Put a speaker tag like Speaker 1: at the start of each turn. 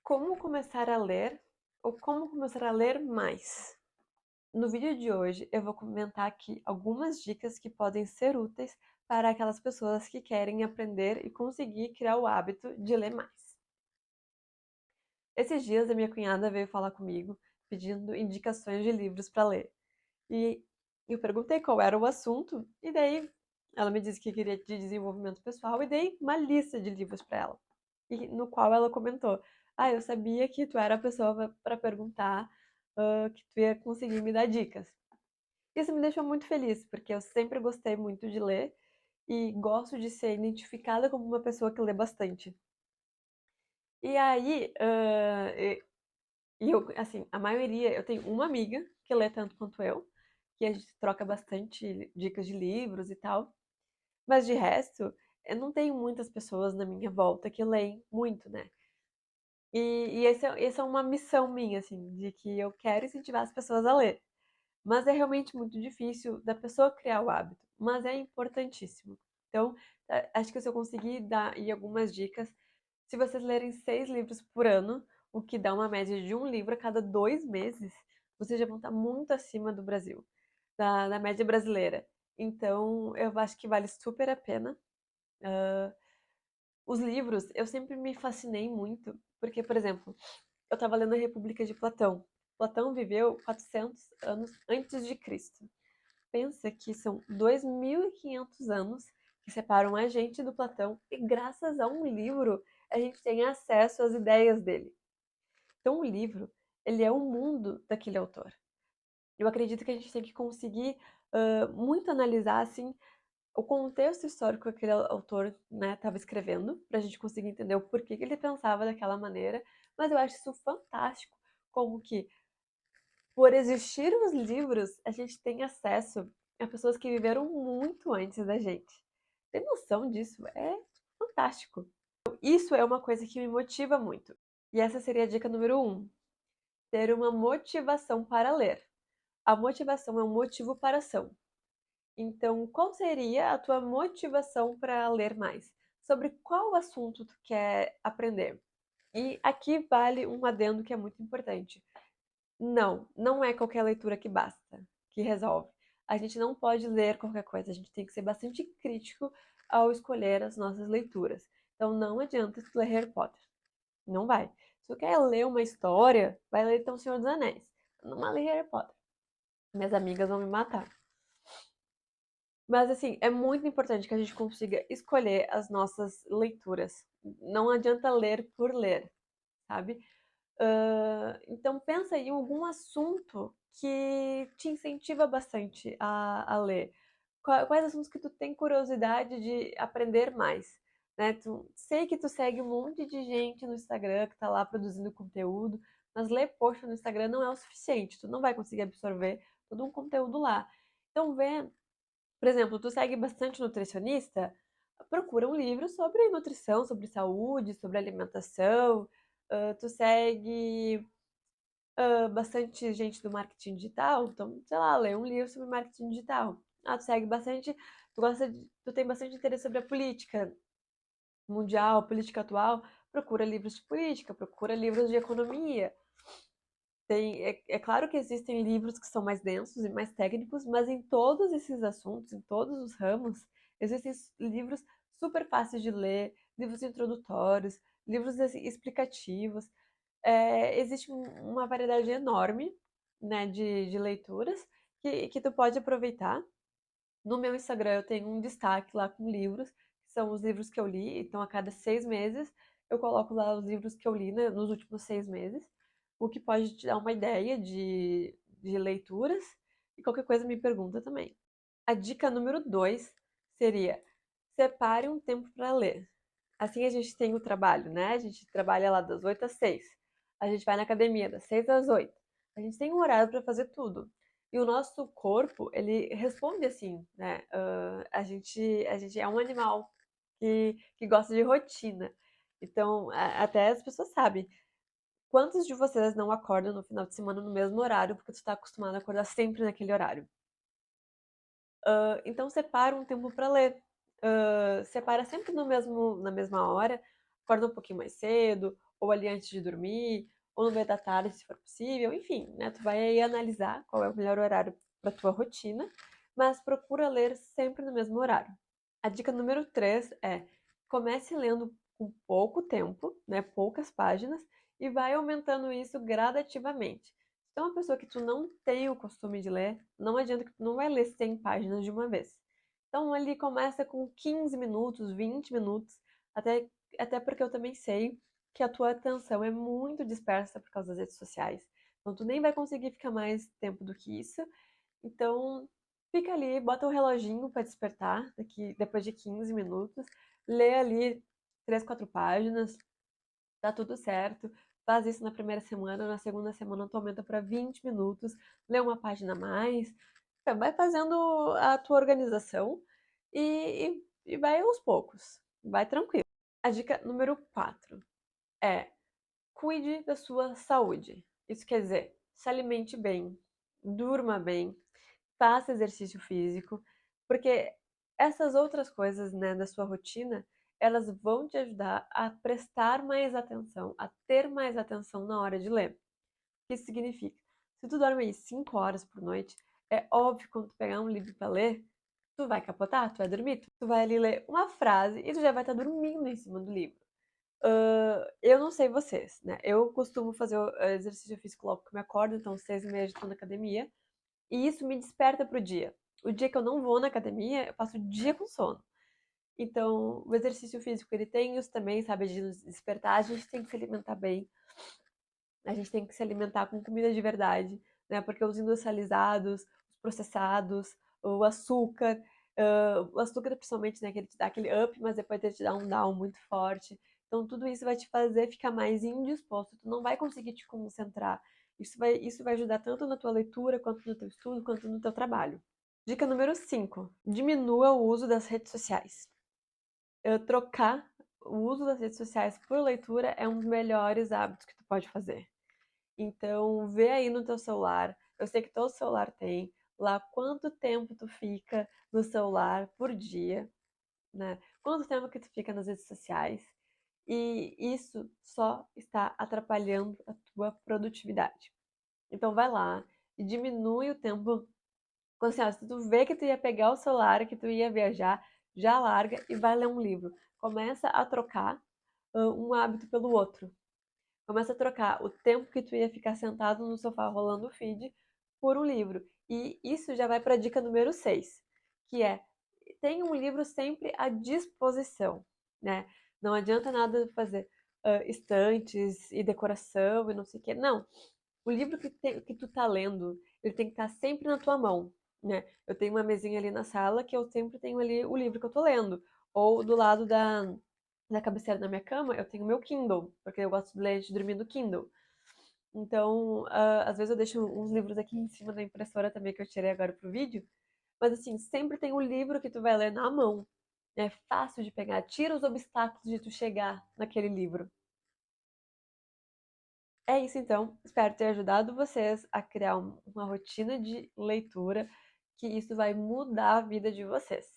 Speaker 1: Como começar a ler ou como começar a ler mais? No vídeo de hoje eu vou comentar aqui algumas dicas que podem ser úteis para aquelas pessoas que querem aprender e conseguir criar o hábito de ler mais. Esses dias a minha cunhada veio falar comigo pedindo indicações de livros para ler. E eu perguntei qual era o assunto e daí ela me disse que queria de desenvolvimento pessoal e dei uma lista de livros para ela. E no qual ela comentou: "Ah, eu sabia que tu era a pessoa para perguntar, que tu ia conseguir me dar dicas". Isso me deixou muito feliz, porque eu sempre gostei muito de ler e gosto de ser identificada como uma pessoa que lê bastante. E aí, eu, assim, a maioria, eu tenho uma amiga que lê tanto quanto eu, que a gente troca bastante dicas de livros e tal, mas de resto, eu não tenho muitas pessoas na minha volta que leem muito, né? E essa é uma missão minha, assim, de que eu quero incentivar as pessoas a ler. Mas é realmente muito difícil da pessoa criar o hábito, mas é importantíssimo. Então, acho que se eu conseguir dar aí algumas dicas, se vocês lerem 6 livros por ano, o que dá uma média de um livro a cada 2 meses, vocês já vão estar muito acima do Brasil, da média brasileira. Então, eu acho que vale super a pena. Os livros, eu sempre me fascinei muito, porque, por exemplo, eu estava lendo a República de Platão. Platão viveu 400 anos antes de Cristo. Pensa que são 2.500 anos que separam a gente do Platão e graças a um livro a gente tem acesso às ideias dele. Então o livro, ele é o mundo daquele autor. Eu acredito que a gente tem que conseguir muito analisar assim o contexto histórico que aquele autor, né, estava escrevendo, para a gente conseguir entender o porquê que ele pensava daquela maneira. Mas eu acho isso fantástico, como que por existir os livros, a gente tem acesso a pessoas que viveram muito antes da gente. Ter noção disso é fantástico. Isso é uma coisa que me motiva muito. E essa seria a dica número 1. Ter uma motivação para ler. A motivação é um motivo para a ação. Então, qual seria a tua motivação para ler mais? Sobre qual assunto tu quer aprender? E aqui vale um adendo que é muito importante. Não, não é qualquer leitura que basta, que resolve. A gente não pode ler qualquer coisa, a gente tem que ser bastante crítico ao escolher as nossas leituras. Então não adianta tu ler Harry Potter. Não vai. Se tu quer ler uma história, vai ler então Senhor dos Anéis. Não vai ler Harry Potter. Minhas amigas vão me matar. Mas assim, é muito importante que a gente consiga escolher as nossas leituras. Não adianta ler por ler, sabe? Então pensa em algum assunto que te incentiva bastante a ler. Quais assuntos que tu tem curiosidade de aprender mais, né? Sei que tu segue um monte de gente no Instagram que tá lá produzindo conteúdo, mas ler post no Instagram não é o suficiente. Tu não vai conseguir absorver todo um conteúdo lá. Então vê, por exemplo, tu segue bastante nutricionista, procura um livro sobre nutrição, sobre saúde, sobre alimentação. Tu segue bastante gente do marketing digital, então, sei lá, lê um livro sobre marketing digital. Ah, tu segue bastante, tu tem bastante interesse sobre a política mundial, política atual, procura livros de política, procura livros de economia. É claro que existem livros que são mais densos e mais técnicos, mas em todos esses assuntos, em todos os ramos, existem livros super fáceis de ler, livros introdutórios, livros assim, explicativos. Existe uma variedade enorme, né, de leituras que tu pode aproveitar. No meu Instagram eu tenho um destaque lá com livros, que são os livros que eu li, então a cada 6 meses eu coloco lá os livros que eu li, né, nos últimos 6 meses, o que pode te dar uma ideia de leituras, e qualquer coisa me pergunta também. A dica número 2 seria: separe um tempo para ler. Assim a gente tem o trabalho, né? A gente trabalha lá das 8 às 6. A gente vai na academia das 6 às 8. A gente tem um horário para fazer tudo. E o nosso corpo, ele responde assim, né? A gente é um animal que gosta de rotina. Então, até as pessoas sabem. Quantos de vocês não acordam no final de semana no mesmo horário porque tu está acostumado a acordar sempre naquele horário? Então separa um tempo para ler. Separa sempre no mesmo, na mesma hora, acorda um pouquinho mais cedo, ou ali antes de dormir, ou no meio da tarde, se for possível, enfim, né? Tu vai aí analisar qual é o melhor horário para tua rotina, mas procura ler sempre no mesmo horário. A dica número 3 é: comece lendo com pouco tempo, né? Poucas páginas, e vai aumentando isso gradativamente. Se tu é uma pessoa que tu não tem o costume de ler, não adianta que tu não vai ler 100 páginas de uma vez. Então ali começa com 15 minutos, 20 minutos, até, até porque eu também sei que a tua atenção é muito dispersa por causa das redes sociais. Então tu nem vai conseguir ficar mais tempo do que isso. Então fica ali, bota o reloginho para despertar depois de 15 minutos, lê ali 3, 4 páginas, tá tudo certo. Faz isso na primeira semana, na segunda semana tu aumenta para 20 minutos, lê uma página a mais, vai fazendo a tua organização e vai aos poucos, vai tranquilo. A dica número 4 é: cuide da sua saúde. Isso quer dizer, se alimente bem, durma bem, faça exercício físico, porque essas outras coisas, né, da sua rotina, elas vão te ajudar a prestar mais atenção, a ter mais atenção na hora de ler. O que isso significa? Se tu dorme aí 5 horas por noite, é óbvio que quando tu pegar um livro para ler, tu vai capotar, tu vai dormir, tu vai ali ler uma frase e tu já vai estar dormindo em cima do livro. Eu não sei vocês, né? Eu costumo fazer o exercício físico logo que eu me acordo, então 6h30 já estou na academia. E isso me desperta pro dia. O dia que eu não vou na academia, eu passo o dia com sono. Então, o exercício físico, ele tem isso também, sabe, de nos despertar. A gente tem que se alimentar bem. A gente tem que se alimentar com comida de verdade, né? Porque os industrializados, os processados, o açúcar principalmente, né, que ele te dá aquele up, mas depois ele te dá um down muito forte. Então, tudo isso vai te fazer ficar mais indisposto. Tu não vai conseguir te concentrar. Isso vai ajudar tanto na tua leitura, quanto no teu estudo, quanto no teu trabalho. Dica número 5: diminua o uso das redes sociais. Trocar o uso das redes sociais por leitura é um dos melhores hábitos que tu pode fazer. Então, vê aí no teu celular. Eu sei que todo celular tem lá quanto tempo tu fica no celular por dia, né? Quanto tempo que tu fica nas redes sociais. E isso só está atrapalhando a tua produtividade. Então, vai lá e diminui o tempo. Assim, ó, se tu vê que tu ia pegar o celular, que tu ia viajar, já larga e vai ler um livro. Começa a trocar um hábito pelo outro. Começa a trocar o tempo que tu ia ficar sentado no sofá rolando o feed por um livro. E isso já vai para a dica número 6, que é: tenha um livro sempre à disposição, né? Não adianta nada fazer estantes e decoração e não sei o quê. Não. O livro que tu tá lendo, ele tem que estar sempre na tua mão, né? Eu tenho uma mesinha ali na sala que eu sempre tenho ali o livro que eu tô lendo. Ou do lado da cabeceira da minha cama, eu tenho o meu Kindle, porque eu gosto de ler de dormir no Kindle. Então, às vezes eu deixo uns livros aqui em cima da impressora também que eu tirei agora pro vídeo. Mas assim, sempre tem o livro que tu vai ler na mão. É fácil de pegar, tira os obstáculos de tu chegar naquele livro. É isso então, espero ter ajudado vocês a criar uma rotina de leitura, que isso vai mudar a vida de vocês.